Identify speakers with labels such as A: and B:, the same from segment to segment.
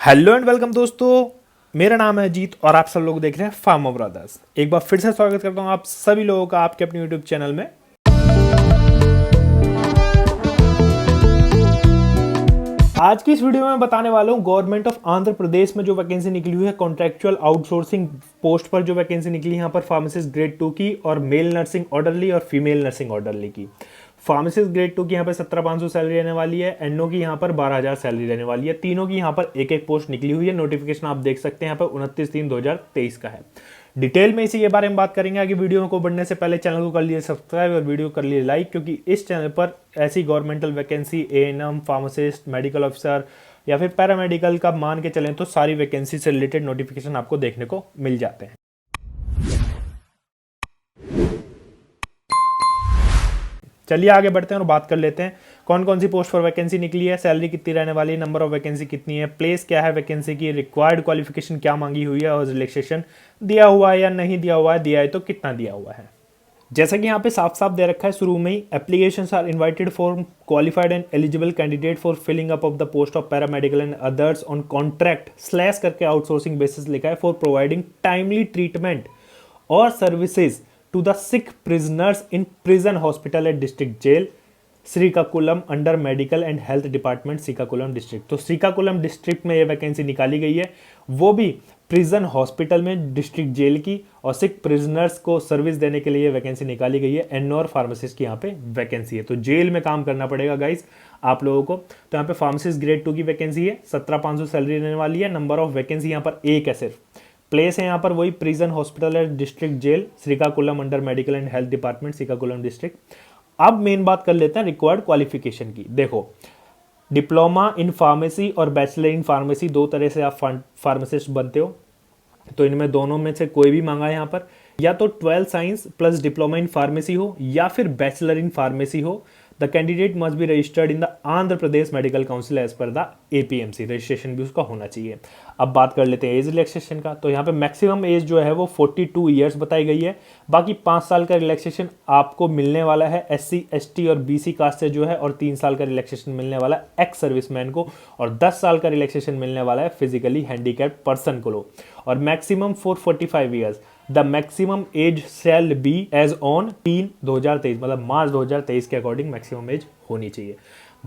A: Hello and welcome दोस्तों। मेरा नाम है अजीत और आप सब लोग देख रहे हैं फार्मा ब्रदर्स। एक बार फिर से स्वागत करता हूं आप सभी लोगों का आपके अपने यूट्यूब चैनल में। आज की इस वीडियो में बताने वाला हूं गवर्नमेंट ऑफ आंध्र प्रदेश में जो वैकेंसी निकली हुई है कॉन्ट्रेक्चुअल आउटसोर्सिंग पोस्ट पर जो वैकेंसी निकली है यहाँ पर फार्मासिस्ट ग्रेड 2 की और मेल नर्सिंग ऑर्डरली और फीमेल नर्सिंग ऑर्डरली की। फार्मासिस्ट ग्रेड 2 की यहाँ पर 17,500 सैलरी रहने वाली है। एनओ की यहाँ पर 12,000 सैलरी रहने वाली है। तीनों की यहाँ पर एक एक पोस्ट निकली हुई है। नोटिफिकेशन आप देख सकते हैं यहाँ पर 29/3/2023 का है। डिटेल में इसी के बारे में बात करेंगे। आगे वीडियो को बढ़ने से पहले चैनल को कर लिए सब्सक्राइब और वीडियो कर लिए लाइक, क्योंकि इस चैनल पर ऐसी governmental vacancy ANM, pharmacist, medical officer या फिर पैरामेडिकल का मान के चलें तो सारी वैकेंसी से रिलेटेड नोटिफिकेशन आपको देखने को मिल जाते हैं। चलिए आगे बढ़ते हैं और बात कर लेते हैं कौन कौन सी पोस्ट पर वैकेंसी निकली है, सैलरी कितनी रहने वाली है, नंबर ऑफ वैकेंसी कितनी है, प्लेस क्या है वैकेंसी की, रिक्वायर्ड क्वालिफिकेशन क्या मांगी हुई है और रिलैक्सेशन दिया हुआ है या नहीं दिया हुआ है, दिया है तो कितना दिया हुआ है। जैसा कि यहाँ पे साफ साफ दे रखा है शुरू में ही, applications are invited for qualified and eligible candidate for filling up of the post of paramedical and others on contract slash करके आउटसोर्सिंग बेसिस लिखा है, फॉर प्रोवाइडिंग टाइमली ट्रीटमेंट और services to the sick prisoners in prison hospital at district jail Srikakulam under medical and health department Srikakulam district. तो Srikakulam district में ये vacancy निकाली गई है, वो भी प्रिजन हॉस्पिटल में डिस्ट्रिक्ट जेल की, और सिक प्रिजनर्स को सर्विस देने के लिए वैकेंसी निकाली गई है। एनओ और फार्मासिस्ट की यहाँ पे वैकेंसी है, तो जेल में काम करना पड़ेगा गाइस आप लोगों को। तो यहाँ पे फार्मासिस्ट ग्रेड 2 की वैकेंसी है, 17,500 सैलरी रहने वाली है। नंबर ऑफ वैकेंसी यहाँ पर एक है सिर्फ। प्लेस है यहाँ पर वही प्रिजन हॉस्पिटल है district jail Srikakulam under medical and health department Srikakulam district. अब मेन बात कर लेते हैं रिक्वायर्ड क्वालिफिकेशन की। देखो, डिप्लोमा इन फार्मेसी और बैचलर इन फार्मेसी, दो तरह से आप फार्मासिस्ट बनते हो, तो इनमें दोनों में से कोई भी मांगा है यहाँ पर। या तो 12 science plus diploma in pharmacy हो या फिर बैचलर इन फार्मेसी हो। The candidate must be registered in the Andhra Pradesh medical council as per the APMC, registration भी उसका होना चाहिए। अब बात कर लेते हैं एज रिलैक्सेशन का। तो यहाँ पे मैक्सिमम एज जो है वो 42 ईयर्स बताई गई है। बाकी 5 साल का रिलैक्सेशन आपको मिलने वाला है SC ST और BC कास्ट से जो है, और 3 साल का रिलैक्सेशन मिलने वाला है एक्स सर्विसमैन को, और 10 साल का रिलैक्सेशन मिलने वाला है फिजिकली हैंडीकैप्ड पर्सन को। और maximum for 45 years the maximum age shall be age on 3/2023, मतलब मार्च 2023 के अकॉर्डिंग मैक्सिमम एज होनी चाहिए।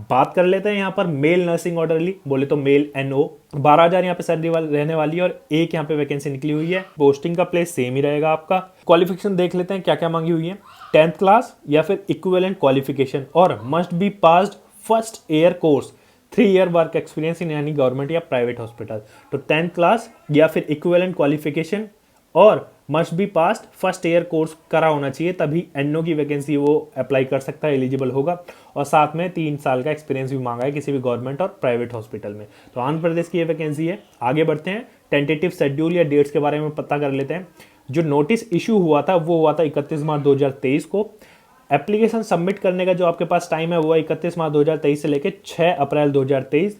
A: बात कर लेते हैं यहाँ पर मेल नर्सिंग ऑर्डरली, बोले तो मेल NO। 12,000 यहाँ पे सैलरी रहने वाली है और एक यहाँ पे वैकेंसी निकली हुई है। पोस्टिंग का प्लेस सेम ही रहेगा आपका। क्वालिफिकेशन देख लेते हैं क्या क्या मांगी हुई है। 10th क्लास या फिर इक्विवेलेंट क्वालिफिकेशन, और must be passed first year course, 3 year work experience in यानी गवर्नमेंट या प्राइवेट हॉस्पिटल। तो 10th क्लास या फिर इक्विवेलेंट क्वालिफिकेशन और must be past first year course करा होना चाहिए, तभी एनओ की वैकेंसी वो अप्लाई कर सकता है, एलिजिबल होगा। और साथ में 3 साल का एक्सपीरियंस भी मांगा है किसी भी गवर्नमेंट और प्राइवेट हॉस्पिटल में। तो आंध्र प्रदेश की ये वैकेंसी है। आगे बढ़ते हैं, टेंटेटिव शेड्यूल या डेट्स के बारे में पता कर लेते हैं। जो नोटिस इशू हुआ था वो हुआ था 31 मार्च 2023 को। एप्लीकेशन सबमिट करने का जो आपके पास टाइम है वो है 31 मार्च 2023 से लेकर 6 अप्रैल 2023।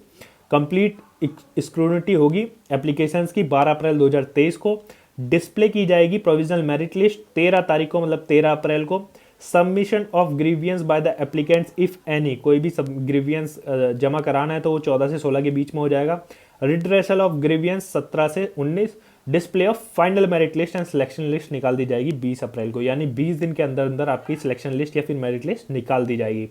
A: कंप्लीट स्क्रूनिटी होगी एप्लीकेशंस की 12 अप्रैल 2023 को। डिस्प्ले की जाएगी प्रोविजनल मेरिट लिस्ट 13 तारीख को, मतलब 13 अप्रैल को। Submission of grievance by the applicants if any, कोई भी सब ग्रीवियंस जमा कराना है तो वो 14 से 16 के बीच में हो जाएगा। रिड्रेसल ऑफ ग्रीवियंस 17 से 19। Display of final merit list and selection list निकाल दी जाएगी 20 अप्रैल को, यानी 20 दिन के अंदर अंदर आपकी सिलेक्शन लिस्ट या फिर मेरिट लिस्ट निकाल दी जाएगी।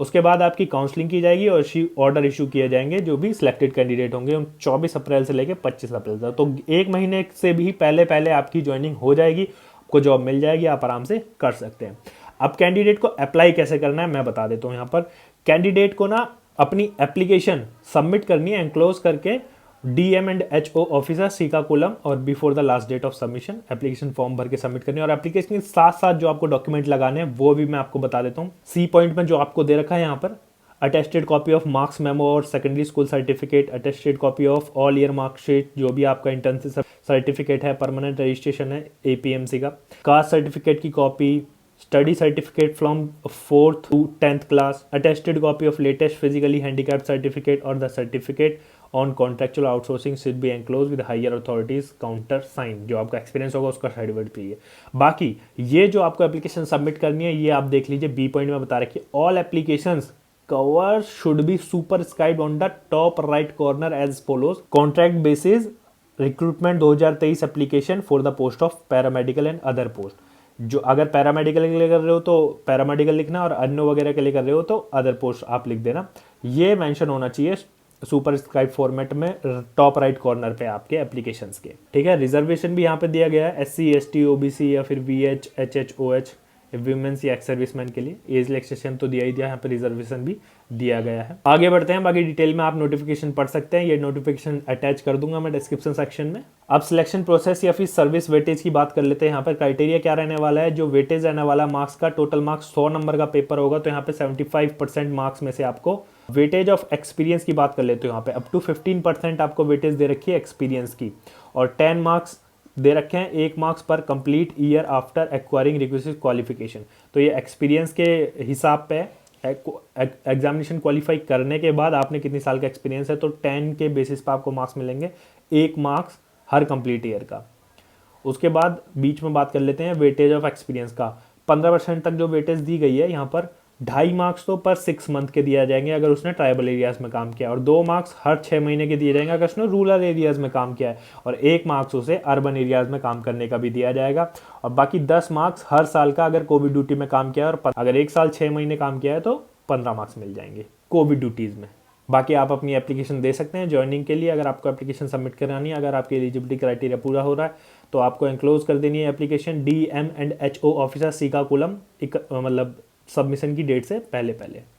A: उसके बाद आपकी काउंसलिंग की जाएगी और ऑर्डर इशू किए जाएंगे जो भी सिलेक्टेड कैंडिडेट होंगे 24 अप्रैल से लेकर 25 अप्रैल तक। तो 1 महीने से भी पहले आपकी ज्वाइनिंग हो जाएगी, आपको जॉब मिल जाएगी, आप आराम से कर सकते हैं। अब कैंडिडेट को अप्लाई कैसे करना है मैं बता देता हूँ। यहाँ पर कैंडिडेट को ना अपनी एप्लीकेशन सबमिट करनी है एनक्लोज करके DM and HO officer Srikakulam, और before the last date of submission application form भर के सबमिट करनी है। और एप्लीकेशन के साथ साथ जो आपको डॉक्यूमेंट लगाने हैं वो भी मैं आपको बता देता हूँ। C पॉइंट में जो आपको दे रखा है यहाँ पर, attested copy of marks memo और secondary school certificate, attested copy of all year marksheet, जो भी आपका इंटर्नशिप सर्टिफिकेट है, परमानेंट रजिस्ट्रेशन है APMC का, कास्ट सर्टिफिकेट की copy, study certificate from 4th to 10th class, attested copy of latest physically handicapped certificate और the certificate on contractual outsourcing should be enclose with higher authorities counter sign, जो आपका experience होगा उसका certificate चाहिए। बाकी ये जो आपको एप्लीकेशन सबमिट करनी है ये आप देख लीजिए, B पॉइंट में बता रखिए all applications cover should be superscribed on the top right corner as follows. Contract basis recruitment 2023 application for the post of paramedical and other post. जो अगर पैरामेडिकल के लिए कर रहे हो तो पैरामेडिकल लिखना, और अन्य वगैरह के लिए कर रहे हो तो अदर पोस्ट आप लिख देना। ये मेंशन होना चाहिए सुपरस्क्राइब फॉर्मेट में टॉप राइट कॉर्नर पे आपके एप्लीकेशंस के, ठीक है। रिजर्वेशन भी यहाँ पे दिया गया है, SC ST OBC या फिर VH HH OH वीमेंस या एक्स सर्विसमैन के लिए एज रिलैक्सेशन तो दिया ही दिया, यहाँ पे रिजर्वेशन भी दिया गया है। आगे बढ़ते हैं, बाकी डिटेल में आप नोटिफिकेशन पढ़ सकते हैं, ये नोटिफिकेशन अटैच कर दूंगा मैं डिस्क्रिप्शन सेक्शन में। अब सिलेक्शन प्रोसेस या फिर सर्विस वेटेज की बात कर लेते हैं। यहाँ पर क्राइटेरिया क्या रहने वाला है, जो वेटेज रहने वाला मार्क्स का, टोटल मार्क्स 100 नंबर का पेपर होगा, तो यहाँ पे 75% मार्क्स में से आपको वेटेज ऑफ एक्सपीरियंस की बात कर लेते हो, यहाँ पे अप टू 15% आपको वेटेज दे रखी है एक्सपीरियंस की, और 10 मार्क्स दे रखे हैं, 1 मार्क्स पर complete year after acquiring requisite qualification. तो ये एक्सपीरियंस के हिसाब पे एग्जामिनेशन क्वालिफाई करने के बाद आपने कितनी साल का एक्सपीरियंस है, तो 10 के बेसिस पे आपको मार्क्स मिलेंगे, 1 मार्क्स हर कंप्लीट ईयर का। उसके बाद बीच में बात कर लेते हैं वेटेज ऑफ एक्सपीरियंस का। 15% तक जो वेटेज दी गई है यहाँ पर 2.5 मार्क्स तो पर 6 मंथ के दिया जाएंगे अगर उसने ट्राइबल एरियाज में काम किया, और 2 मार्क्स हर 6 महीने के दिए जाएंगे अगर उसने रूरल एरियाज में काम किया है, और 1 मार्क्स उसे अर्बन एरियाज में काम करने का भी दिया जाएगा, और बाकी 10 मार्क्स हर साल का अगर कोविड ड्यूटी में काम किया है, और अगर 1 साल 6 महीने काम किया है तो 15 मार्क्स मिल जाएंगे कोविड ड्यूटीज़ में। बाकी आप अपनी एप्लीकेशन दे सकते हैं ज्वाइनिंग के लिए, अगर आपको एप्लीकेशन सबमिट करानी है, अगर आपकी एलिजिबिलिटी क्राइटेरिया पूरा हो रहा है तो आपको एनक्लोज कर देनी है एप्लीकेशन DM&HO ऑफिसर श्रीकाकुलम, मतलब सबमिशन की डेट से पहले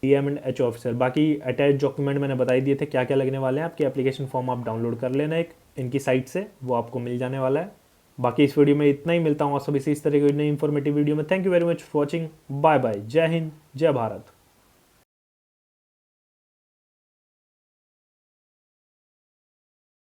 A: DM&HO ऑफिसर। बाकी अटैच डॉक्यूमेंट मैंने बताई दिए थे क्या क्या लगने वाले हैं, आपके एप्लीकेशन फॉर्म आप डाउनलोड कर लेना एक इनकी साइट से, वो आपको मिल जाने वाला है। बाकी इस वीडियो में इतना ही, मिलता हूँ आप सभी से इस तरह की नई इंफॉर्मेटिव वीडियो में। Thank you very much for watching, bye bye, जय हिंद, जय भारत।